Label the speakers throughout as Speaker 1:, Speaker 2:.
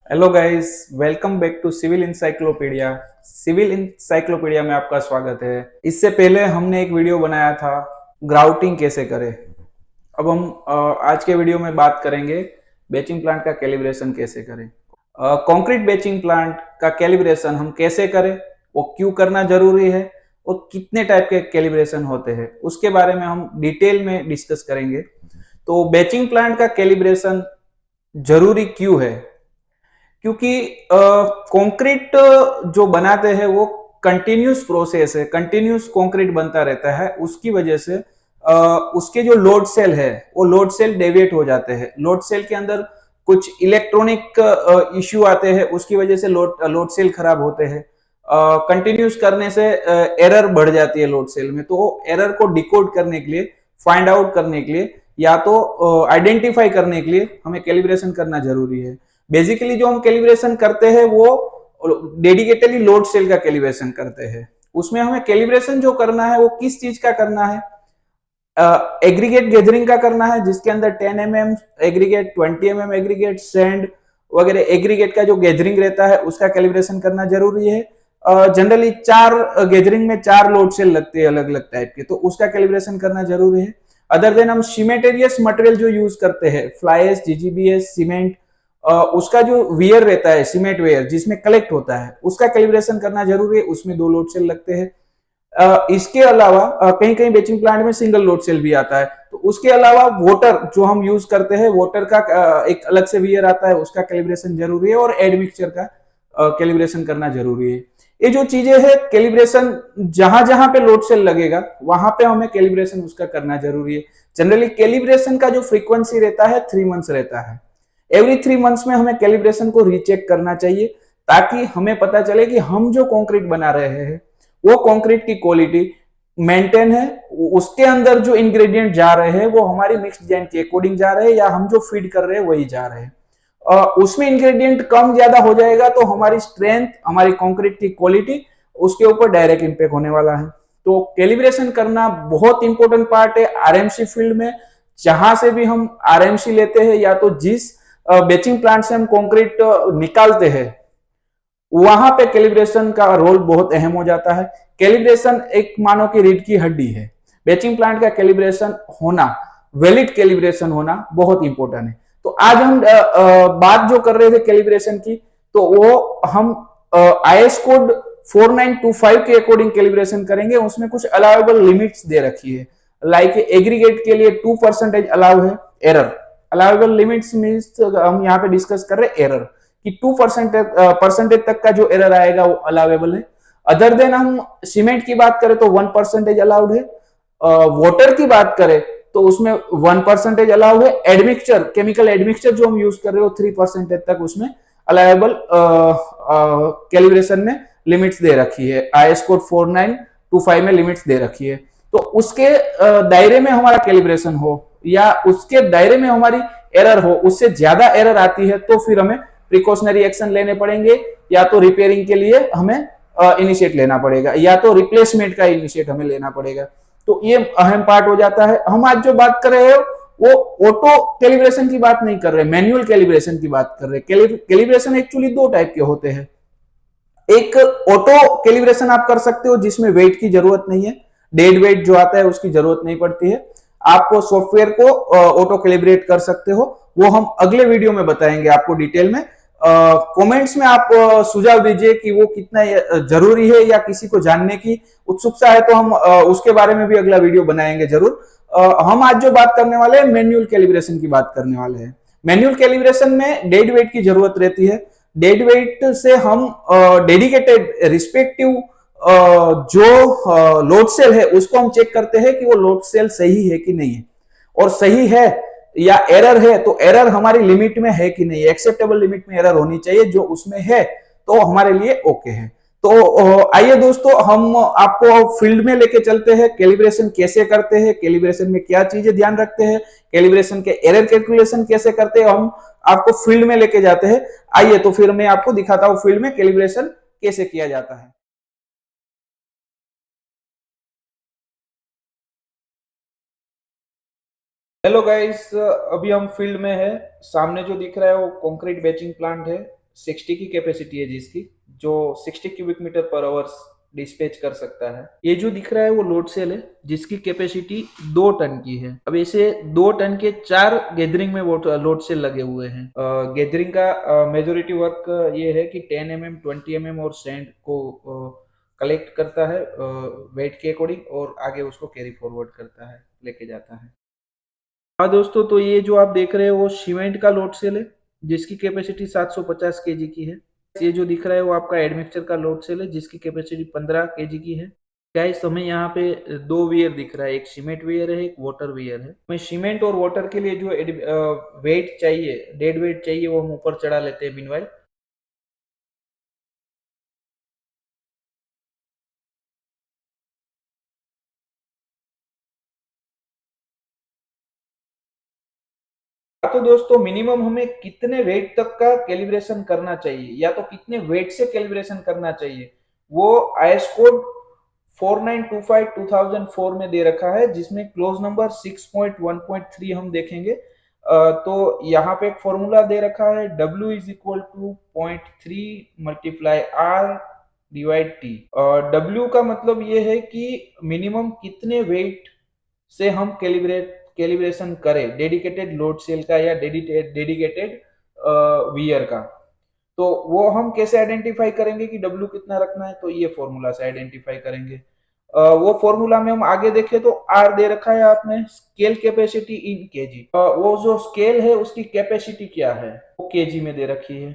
Speaker 1: Hello guys, welcome back to civil encyclopedia. Civil encyclopedia में आपका स्वागत है। इससे पहले हमने एक वीडियो बनाया था ग्राउटिंग कैसे करें। अब हम आज के वीडियो में बात करेंगे बैचिंग प्लांट का कैलिब्रेशन कैसे करें। कंक्रीट बैचिंग प्लांट का कैलिब्रेशन हम कैसे करें, वो क्यों करना जरूरी है और कितने टाइप के कैलिब्रेशन होते हैं, उसके बारे में हम डिटेल में डिस्कस करेंगे। तो बैचिंग प्लांट का कैलिब्रेशन जरूरी क्यों है? क्योंकि कंक्रीट जो बनाते हैं वो कंटिन्यूस प्रोसेस है, कंटिन्यूस कंक्रीट बनता रहता है। उसकी वजह से उसके जो लोड सेल है वो लोड सेल डेविएट हो जाते हैं। लोड सेल के अंदर कुछ इलेक्ट्रॉनिक इश्यू आते हैं, उसकी वजह से लोड सेल खराब होते हैं। कंटिन्यूस करने से एरर बढ़ जाती है लोड सेल में। तो एरर को डिकोड करने के लिए, फाइंड आउट करने के लिए, या तो आइडेंटिफाई करने के लिए हमें कैलिब्रेशन करना जरूरी है। बेसिकली जो हम कैलिब्रेशन करते हैं वो डेडिकेटली लोड सेल का कैलिब्रेशन करते हैं। उसमें हमें कैलिब्रेशन जो करना है वो किस चीज का करना है? एग्रीगेट गैदरिंग का करना है, जिसके अंदर 10 mm aggregate, 20 mm aggregate, sand वगैरह एग्रीगेट का जो गैदरिंग रहता है उसका कैलिब्रेशन करना जरूरी है। जनरली 4 गैदरिंग में 4 लोड सेल लगते हैं अलग अलग टाइप के, तो उसका कैलिब्रेशन करना जरूरी है। अदर देन हम सीमेंटेरियस मटेरियल जो यूज करते हैं, फ्लाई एश, जीजीबीएस, सीमेंट, उसका जो वियर रहता है, सीमेंट वेयर जिसमें कलेक्ट होता है, उसका कैलिब्रेशन करना जरूरी है। उसमें 2 लोड सेल लगते हैं। इसके अलावा कहीं कहीं बेचिंग प्लांट में सिंगल लोड सेल भी आता है। तो उसके अलावा वोटर जो हम यूज करते हैं, वोटर का एक अलग से वियर आता है, उसका कैलिब्रेशन जरूरी है। और एड मिक्सचर का कैलिब्रेशन करना जरूरी है। ये जो चीजें है, कैलिब्रेशन जहां जहां पे लोड सेल लगेगा वहां पे हमें कैलिब्रेशन उसका करना जरूरी है। जनरली कैलिब्रेशन का जो फ्रीक्वेंसी रहता है 3 मंथ्स रहता है। एवरी 3 मंथ्स में हमें कैलिब्रेशन को रीचेक करना चाहिए, ताकि हमें पता चले कि हम जो कंक्रीट बना रहे हैं वो कंक्रीट की क्वालिटी मेंटेन है, उसके अंदर जो इंग्रेडिएंट जा रहे हैं वो हमारी मिक्स डिजाइन के अकॉर्डिंग जा रहे हैं, या हम जो फीड कर रहे हैं वही जा रहे हैं। उसमें इंग्रेडिएंट कम ज्यादा हो जाएगा तो हमारी स्ट्रेंथ, हमारी कंक्रीट की क्वालिटी, उसके ऊपर डायरेक्ट इंपैक्ट होने वाला है। तो कैलिब्रेशन करना बहुत इंपॉर्टेंट पार्ट है आरएमसी फील्ड में। जहां से भी हम आरएमसी लेते हैं, या तो जिस बेचिंग प्लांट से हम कंक्रीट निकालते हैं, वहां पे कैलिब्रेशन का रोल बहुत अहम हो जाता है। कैलिब्रेशन एक मानो की रीढ़ की हड्डी है। बेचिंग प्लांट का कैलिब्रेशन होना, वैलिड कैलिब्रेशन होना बहुत इंपॉर्टेंट है। तो आज हम बात जो कर रहे थे कैलिब्रेशन की, तो वो हम आईएस कोड 4925 के अकॉर्डिंग कैलिब्रेशन करेंगे। उसमें कुछ अलाउेबल लिमिट्स दे रखी है। लाइक एग्रीगेट के लिए 2% अलाउ है एरर। अलाउेबल लिमिट्स मीन्स हम यहाँ पे डिस्कस कर रहे हैं एरर कि 2% तक का जो एरर आएगा वो अलाउेबल है। अदर देन हम सीमेंट की बात करें तो 1% अलाउड है। वाटर की बात करें तो उसमें 1% अलाउ है। एडमिक्सचर, केमिकल एडमिक्सचर जो हम यूज कर रहे हो 3% तक उसमें अलाउेबल कैलिब्रेशन में लिमिट्स दे रखी है। आईएस कोड 4925 में लिमिट्स दे रखी है। तो उसके दायरे में हमारा कैलिब्रेशन हो, या उसके दायरे में हमारी एरर हो, उससे ज्यादा एरर आती है तो फिर हमें प्रिकॉशनरी एक्शन लेने पड़ेंगे, या तो रिपेयरिंग के लिए हमें इनिशिएट लेना पड़ेगा, या तो रिप्लेसमेंट का इनिशिएट हमें लेना पड़ेगा। तो ये अहम पार्ट हो जाता है। हम आज जो बात कर रहे हो वो ऑटो कैलिब्रेशन की बात नहीं कर रहे, मैनुअल कैलिब्रेशन की बात कर रहे। कैलिब्रेशन एक्चुअली 2 टाइप के होते हैं। एक ऑटो कैलिब्रेशन आप कर सकते हो जिसमें वेट की जरूरत नहीं है, डेड वेट जो आता है उसकी जरूरत नहीं पड़ती है। आपको सॉफ्टवेयर को ऑटो कैलिब्रेट कर सकते हो, वो हम अगले वीडियो में बताएंगे आपको डिटेल में। कमेंट्स में आप सुझाव दीजिए कि वो कितना जरूरी है, या किसी को जानने की उत्सुकता है तो हम उसके बारे में भी अगला वीडियो बनाएंगे जरूर। हम आज जो बात करने वाले हैं मैनुअल कैलिब्रेशन की बात करने वाले हैं। मैनुअल कैलिब्रेशन में डेड वेट की जरूरत रहती है। डेड वेट से हम डेडिकेटेड रिस्पेक्टिव जो लोड सेल है उसको हम चेक करते हैं कि वो लोड सेल सही है कि नहीं है, और सही है या एरर है तो एरर हमारी लिमिट में है कि नहीं, एक्सेप्टेबल लिमिट में एरर होनी चाहिए। जो उसमें है तो हमारे लिए ओके है। तो आइए दोस्तों, हम आपको फील्ड में लेके चलते हैं। कैलिब्रेशन कैसे करते हैं, कैलिब्रेशन में क्या चीजें ध्यान रखते हैं, कैलिब्रेशन के एरर कैलकुलेशन कैसे करते हैं, हम आपको फील्ड में लेके जाते हैं। आइए तो फिर मैं आपको दिखाता हूं फील्ड में कैलिब्रेशन कैसे किया जाता है। हेलो गाइस, अभी हम फील्ड में है। सामने जो दिख रहा है वो कंक्रीट बैचिंग प्लांट है। 60 की कैपेसिटी है जिसकी, जो 60 cubic metre per hour dispatch कर सकता है। ये जो दिख रहा है वो लोड सेल है जिसकी कैपेसिटी 2 टन की है। अब ऐसे 2 टन के 4 गैदरिंग में लोड सेल लगे हुए हैं। गैदरिंग का मेजोरिटी वर्क ये है कि 10 mm 20 mm और सैंड को कलेक्ट करता है वेट के अकॉर्डिंग और आगे उसको कैरी फॉरवर्ड करता है, लेके जाता है। हाँ दोस्तों, तो ये जो आप देख रहे हो वो सीमेंट का लोड सेल है जिसकी कैपेसिटी 750 केजी की है। ये जो दिख रहा है वो आपका एडमिक्सचर का लोड सेल है जिसकी कैपेसिटी 15 केजी की है। गाइस, हमें यहाँ पे दो वियर दिख रहा है, एक सीमेंट वियर है, एक वाटर वियर है। हमें सीमेंट और वाटर के लिए जो वेट चाहिए, डेड वेट चाहिए, वो हम ऊपर चढ़ा लेते हैं मीनवाइल। तो दोस्तों, मिनिमम हमें कितने वेट तक का कैलिब्रेशन करना चाहिए या तो कितने वेट से कैलिब्रेशन करना चाहिए, वो आईएस कोड 4925 2004 में दे रखा है, जिसमें क्लोज नंबर 6.1.3 हम देखेंगे। तो यहाँ पे एक फॉर्मूला दे रखा है, W is equal to 0.3 multiply R divide T। W का मतलब ये है कि मिनिमम कितने वेट से हम कैलिब्रेशन करें डेडिकेटेड लोड सेल का या डेडिकेटेड वियर का। तो वो हम कैसे आइडेंटिफाई करेंगे कि W कितना रखना है, तो ये फॉर्मूला से आइडेंटिफाई करेंगे। वो फॉर्मूला में हम आगे देखें तो R दे रखा है आपने, स्केल कैपेसिटी इन केजी। वो जो स्केल है उसकी कैपेसिटी क्या है वो केजी में दे रखी है।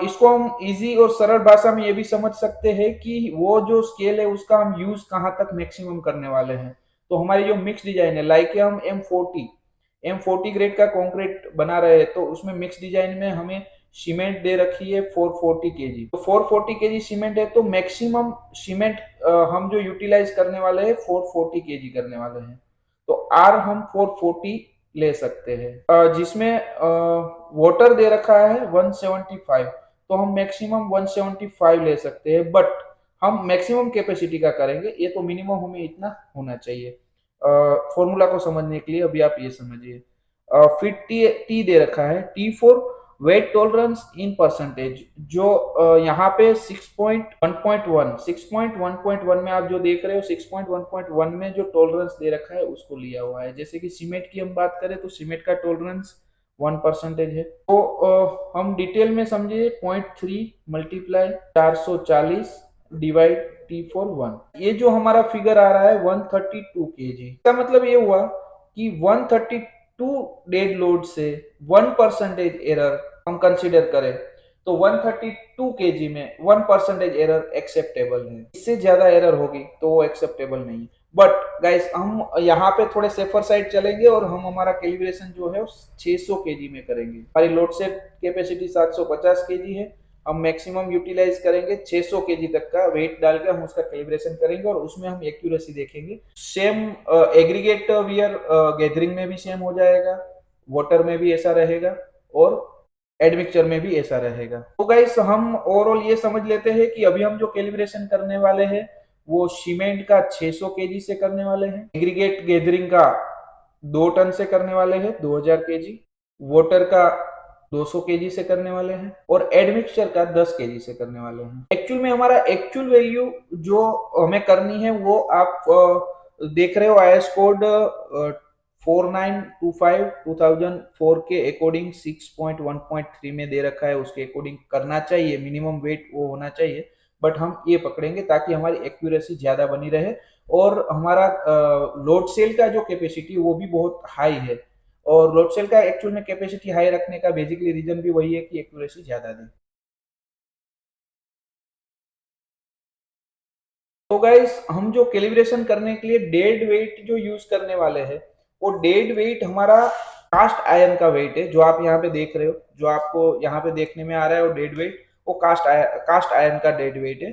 Speaker 1: इसको हम इजी और सरल भाषा में ये भी समझ सकते हैं कि वो जो स्केल है उसका हम यूज कहाँ तक मैक्सिमम करने वाले हैं। तो हमारी जो मिक्स डिजाइन है, लाइक हम M40 ग्रेड का कंक्रीट बना रहे हैं, तो उसमें मिक्स डिजाइन में हमें सीमेंट दे रखी है 440 केजी। तो 440 केजी सीमेंट है, तो मैक्सिमम सीमेंट हम जो यूटिलाइज करने वाले हैं 440 केजी करने वाले हैं। तो आर हम 440 ले सकते हैं। जिसमें वाटर दे रखा है 175, तो हम मैक्सिमम 175 ले सकते हैं, बट हम मैक्सिमम कैपेसिटी का करेंगे, ये तो मिनिमम हमें इतना होना चाहिए। फॉर्मूला को समझने के लिए अभी आप ये समझिए। फिर टी दे रखा है, T4 wait tolerance in percentage, जो यहाँ पे 6.1 में आप जो देख रहे हो 6.1.1 में जो टॉलरेंस दे रखा है उसको लिया हुआ है। जैसे कि सीमेंट की हम बात करें तो सीमेंट का टॉलरेंस 1% है। तो हम डिटेल में समझिए, 0.3 मल्टीप्लाई 440 डिवाइड T4 1। ये जो हमारा फिगर आ रहा है 132 केजी, इसका मतलब ये हुआ कि 132 डेड लोड से 1% एरर हम कंसीडर करें तो 132 केजी में 1% एरर एक्सेप्टेबल है। इससे ज्यादा एरर होगी तो वो एक्सेप्टेबल नहीं है। बट गाइस, हम यहाँ पे थोड़े सेफर साइड चलेंगे और हम हमारा कैलिब्रेशन जो है 600 केजी में करेंगे। हमारी लोड सेट कैपेसिटी 750 केजी है, हम मैक्सिमम यूटिलाइज करेंगे 600 केजी तक का वेट डालकर हम उसका कैलिब्रेशन करेंगे और उसमें हम एक्यूरेसी देखेंगे। सेम एग्रीगेट वियर गैदरिंग में भी सेम हो जाएगा, वाटर में भी ऐसा रहेगा और एडमिक्सचर में भी ऐसा रहेगा। तो गाइस, हम ओवरऑल ये समझ लेते हैं कि अभी हम जो कैलिब्रेशन करने वाले हैं वो सीमेंट का 600 केजी से करने वाले हैं, एग्रीगेट गैदरिंग का 2 टन से करने वाले हैं 2000 केजी, वाटर का 200 केजी से करने वाले हैं और एडमिक्सचर का 10 केजी से करने वाले हैं। एक्चुअल में हमारा एक्चुअल वैल्यू जो हमें करनी है वो आप देख रहे हो आईएस कोड 4925 2004 के अकॉर्डिंग 6.1.3 में दे रखा है, उसके अकॉर्डिंग करना चाहिए, मिनिमम वेट वो होना चाहिए। बट हम ये पकड़ेंगे ताकि हमारी एक्यूरेसी ज्यादा बनी रहे और हमारा लोड सेल का जो कैपेसिटी वो भी बहुत हाई है। और लोड सेल का एक्चुअल में कैपेसिटी हाई रखने का बेसिकली रीजन भी वही है कि एक्यूरेसी ज्यादा दे। तो गाइस, हम जो कैलिब्रेशन करने के लिए डेड वेट जो यूज करने वाले हैं वो डेड वेट हमारा कास्ट आयरन का वेट है, जो आप यहाँ पे देख रहे हो, जो आपको यहाँ पे देखने में आ रहा है वो डेड वेट, वो कास्ट आयरन का डेड वेट है।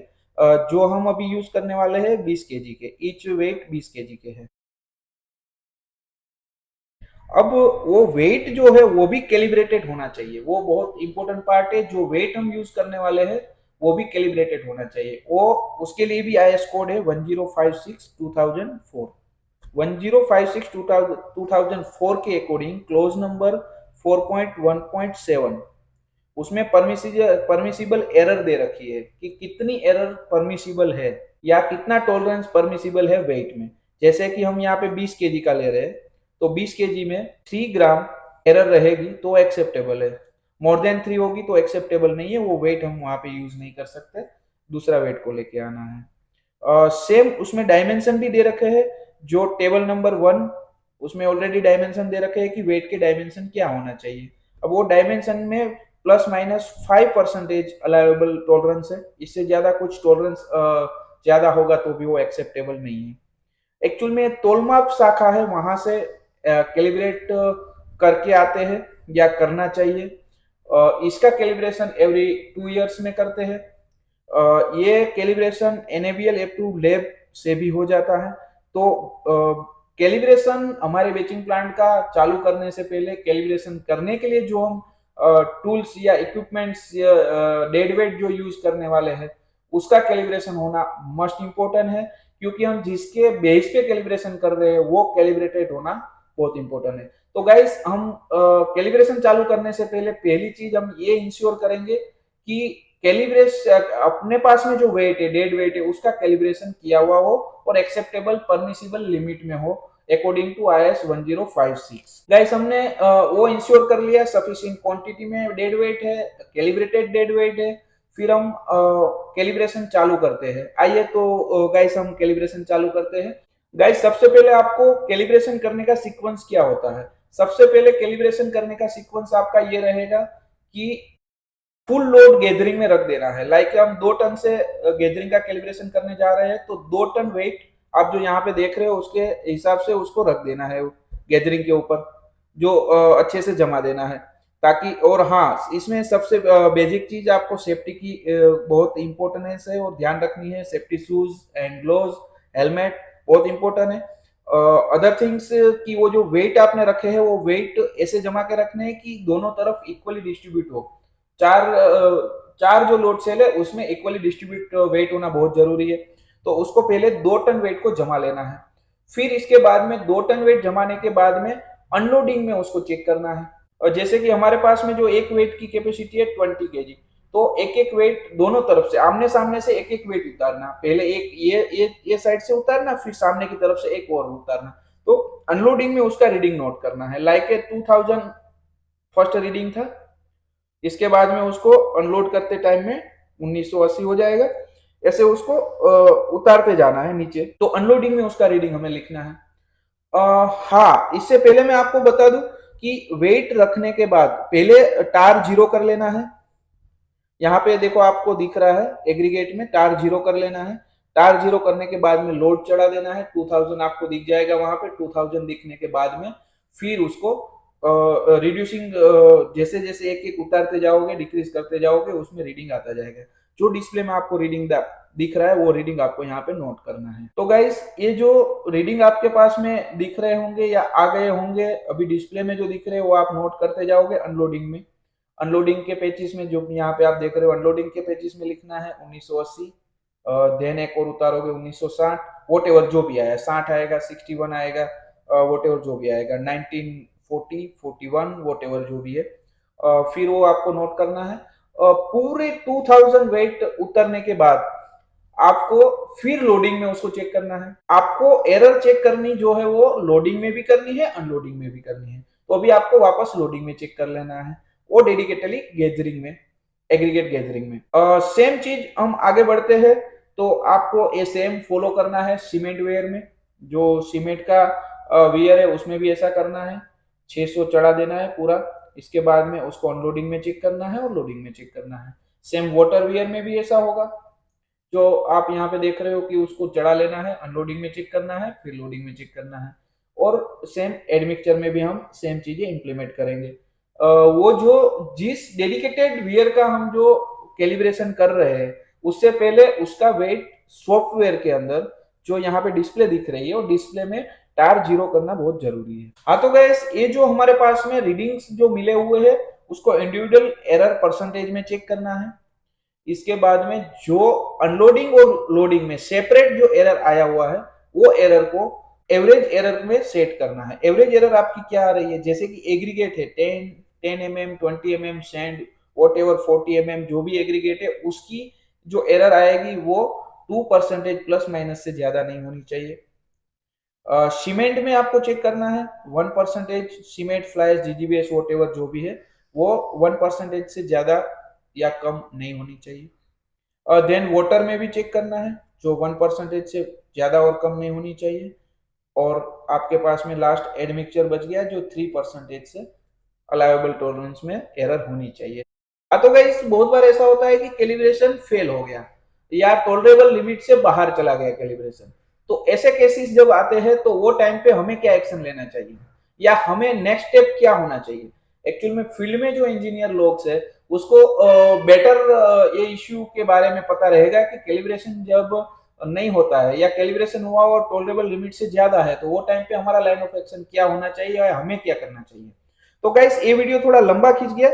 Speaker 1: जो हम अभी यूज करने वाले हैं 20 केजी के, ईच वेट 20 केजी के है। अब वो वेट जो है वो भी कैलिब्रेटेड होना चाहिए, वो बहुत इंपॉर्टेंट पार्ट है। जो वेट हम यूज करने वाले हैं वो भी कैलिब्रेटेड होना चाहिए। वो उसके लिए भी आईएस कोड है 1056 2004। 1056 2004 के अकॉर्डिंग क्लोज नंबर 4.1.7, उसमें परमिसिबल एरर दे रखी है कि कितनी एरर परमिसिबल है या कितना टॉलरेंस परमिसिबल है वेट में। जैसे कि हम यहाँ पे 20 केजी का ले रहे हैं, तो 20 केजी में 3 ग्राम एरर रहेगी तो एक्सेप्टेबल है, मोर देन 3 होगी तो एक्सेप्टेबल नहीं है, वो वेट हम वहां पे यूज नहीं कर सकते, दूसरा वेट को लेके आना है। सेम उसमें डायमेंशन भी दे रखे हैं, जो टेबल नंबर 1 उसमें ऑलरेडी डायमेंशन दे रखे हैं कि वेट के डायमेंशन क्या होना चाहिए। अब वो डायमेंशन में ±5% अलाउएबल टॉलरेंस है, इससे ज्यादा कुछ टॉलरेंस ज्यादा होगा तो भी वो एक्सेप्टेबल नहीं है। एक्चुअल में तोलमाप शाखा है, वहां से कैलिब्रेट करके आते हैं या करना चाहिए। इसका कैलिब्रेशन एवरी 2 ईयर्स में करते हैं। ये कैलिब्रेशन NABL अप्रूव लैब से भी हो जाता है। तो कैलिब्रेशन हमारे बेचिंग प्लांट का चालू करने से पहले कैलिब्रेशन करने के लिए जो हम टूल्स या इक्विपमेंट्स या डेड वेट जो यूज करने वाले हैं उसका कैलिब्रेशन होना मस्ट इम्पोर्टेंट है, क्योंकि हम जिसके बेस पे कैलिब्रेशन कर रहे हैं वो कैलिब्रेटेड होना बहुत इंपॉर्टेंट है। तो गाइस हम कैलिब्रेशन चालू करने से पहले पहली चीज हम ये इंश्योर करेंगे कि कैलिब्रेशन अपने पास में जो वेट है डेड वेट है उसका कैलिब्रेशन किया हुआ हो और एक्सेप्टेबल परमिसिबल लिमिट में हो अकॉर्डिंग टू IS 1056। गाइस हमने वो इंश्योर कर लिया, सफिशिएंट क्वांटिटी में डेड वेट है, कैलिब्रेटेड डेड वेट है, फिर हम कैलिब्रेशन चालू करते हैं। आइए तो गाइस हम कैलिब्रेशन चालू करते हैं। गाइस सबसे पहले आपको कैलिब्रेशन करने का सीक्वेंस क्या होता है। सबसे पहले कैलिब्रेशन करने का सीक्वेंस आपका ये रहेगा कि फुल लोड गैदरिंग में रख देना है। लाइक हम 2 टन से गैदरिंग का कैलिब्रेशन करने जा रहे हैं तो 2 टन वेट आप जो यहाँ पे देख रहे हो उसके हिसाब से उसको रख देना है गैदरिंग के ऊपर, जो अच्छे से जमा देना है ताकि। और हाँ, इसमें सबसे बेसिक चीज आपको सेफ्टी की बहुत इंपॉर्टेंस है और ध्यान रखनी है। Safety shoes and gloves, helmet बहुत इंपॉर्टेंट है। अदर थिंग्स की वो जो वेट आपने रखे हैं वो वेट ऐसे जमा के रखने हैं कि दोनों तरफ इक्वली डिस्ट्रीब्यूट हो। चार जो लोड सेल है उसमें इक्वली डिस्ट्रीब्यूट वेट होना बहुत जरूरी है। तो उसको पहले 2 टन वेट को जमा लेना है, फिर इसके बाद में 2 टन वेट जमाने के बाद में अनलोडिंग में उसको चेक करना है। और जैसे कि हमारे पास में जो एक वेट की कैपेसिटी है 20 केजी, तो एक एक वेट दोनों तरफ से आमने सामने से एक एक वेट उतारना, पहले एक ये साइड से उतारना, फिर सामने की तरफ से एक और उतारना। तो अनलोडिंग में उसका रीडिंग नोट करना है। लाइक 2000 फर्स्ट रीडिंग था, इसके बाद में उसको अनलोड करते टाइम में 1980 हो जाएगा। ऐसे उसको उतारते जाना है नीचे, तो अनलोडिंग में उसका रीडिंग हमें लिखना है। हाँ, इससे पहले मैं आपको बता दूं कि वेट रखने के बाद पहले टार 0 कर लेना है। यहाँ पे देखो आपको दिख रहा है एग्रीगेट में टार 0 कर लेना है। टार 0 करने के बाद में लोड चढ़ा देना है, 2000 आपको दिख जाएगा वहां पे। 2000 दिखने के बाद में फिर उसको रिड्यूसिंग जैसे जैसे एक एक उतारते जाओगे डिक्रीज करते जाओगे उसमें रीडिंग आता जाएगा। जो डिस्प्ले में आपको रीडिंग दिख रहा है वो रीडिंग आपको यहाँ पे नोट करना है। तो गाइस ये जो रीडिंग आपके पास में दिख रहे होंगे या आ गए होंगे अभी डिस्प्ले में जो दिख रहे हैं वो आप नोट करते जाओगे अनलोडिंग में। अनलोडिंग के पेचिस में जो यहाँ पे आप देख रहे हो अनलोडिंग के पेचिस में लिखना है 1980, देन एक और उतारोगे 1960, वोट एवर जो भी आया 60 आएगा 61 आएगा, वोट एवर जो भी आएगा 1940 41 वोट एवर जो भी है, फिर वो आपको नोट करना है। पूरे 2000 वेट उतरने के बाद आपको फिर लोडिंग में उसको चेक करना है। आपको एरर चेक करनी जो है वो लोडिंग में भी करनी है अनलोडिंग में भी करनी है। तो अभी आपको वापस लोडिंग में चेक कर लेना है, वो डेडिकेटली गैदरिंग में, एग्रीगेट गैदरिंग में। सेम चीज हम आगे बढ़ते हैं तो आपको ये सेम फॉलो करना है सीमेंट वेयर में। जो सीमेंट का वेयर है उसमें भी ऐसा करना है, 600 चढ़ा देना है पूरा। इसके बाद में उसको अनलोडिंग में चेक करना है और लोडिंग में चेक करना है। सेम वाटर वेयर में भी ऐसा होगा, जो आप यहाँ पे देख रहे हो कि उसको चढ़ा लेना है, अनलोडिंग में चेक करना है, फिर लोडिंग में चेक करना है। और सेम एडमिक्सचर में भी हम सेम चीजें इंप्लीमेंट करेंगे। वो जो जिस डेडिकेटेड वियर का हम जो कैलिब्रेशन कर रहे हैं उससे पहले उसका वेट सॉफ्टवेयर के अंदर जो यहाँ पे डिस्प्ले दिख रही है और डिस्प्ले में टार 0 करना बहुत जरूरी है। हाँ तो गाइस ये जो हमारे पास में रीडिंग्स जो मिले हुए हैं उसको इंडिविजुअल एरर परसेंटेज में चेक करना है। इसके बाद में जो अनलोडिंग और लोडिंग में सेपरेट जो एरर आया हुआ है वो एरर को एवरेज एरर में सेट करना है। एवरेज एरर आपकी क्या आ रही है, जैसे कि एग्रीगेट है 10 mm 20 mm sand, what ever 40 mm जो भी एग्रीगेट है उसकी जो एरर आएगी वो 2% प्लस माइनस से ज्यादा नहीं होनी चाहिए। सीमेंट में आपको चेक करना है 1% cement flies GGBS what ever जो भी है वो 1% से ज्यादा या कम नहीं होनी चाहिए। देन वाटर में भी चेक करना है जो 1% से ज्यादा और कम नहीं होनी चाहिए। और आपके पास में लास्ट एडमिक्सचर बच गया जो 3% से अलाउेबल टॉलरेंस में एरर होनी चाहिए। तो गाइस बहुत बार ऐसा होता है कि कैलिब्रेशन फेल हो गया या टॉलरेबल लिमिट से बाहर चला गया कैलिब्रेशन। तो ऐसे केसेस जब आते हैं तो वो टाइम पे हमें क्या एक्शन लेना चाहिए या हमें नेक्स्ट स्टेप क्या होना चाहिए। एक्चुअल में फील्ड में जो इंजीनियर लोग है उसको बेटर ये इश्यू के बारे में पता रहेगा कि कैलिब्रेशन जब नहीं होता है या कैलिब्रेशन हुआ और टॉलरेबल लिमिट से ज्यादा है तो वो टाइम पे हमारा लाइन ऑफ एक्शन क्या होना चाहिए या हमें क्या करना चाहिए। तो गाइस ये वीडियो थोड़ा लंबा खींच गया,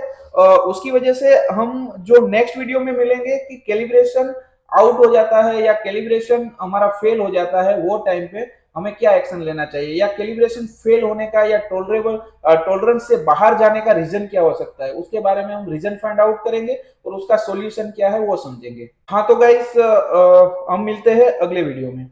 Speaker 1: उसकी वजह से हम जो नेक्स्ट वीडियो में मिलेंगे कि कैलिब्रेशन आउट हो जाता है या कैलिब्रेशन हमारा फेल हो जाता है वो टाइम पे हमें क्या एक्शन लेना चाहिए या कैलिब्रेशन फेल होने का या टॉलरेंस से बाहर जाने का रीजन क्या हो सकता है उसके बारे में हम रीजन फाइंड आउट करेंगे और उसका सॉल्यूशन क्या है वो समझेंगे। हाँ तो गाइस हम मिलते हैं अगले वीडियो में।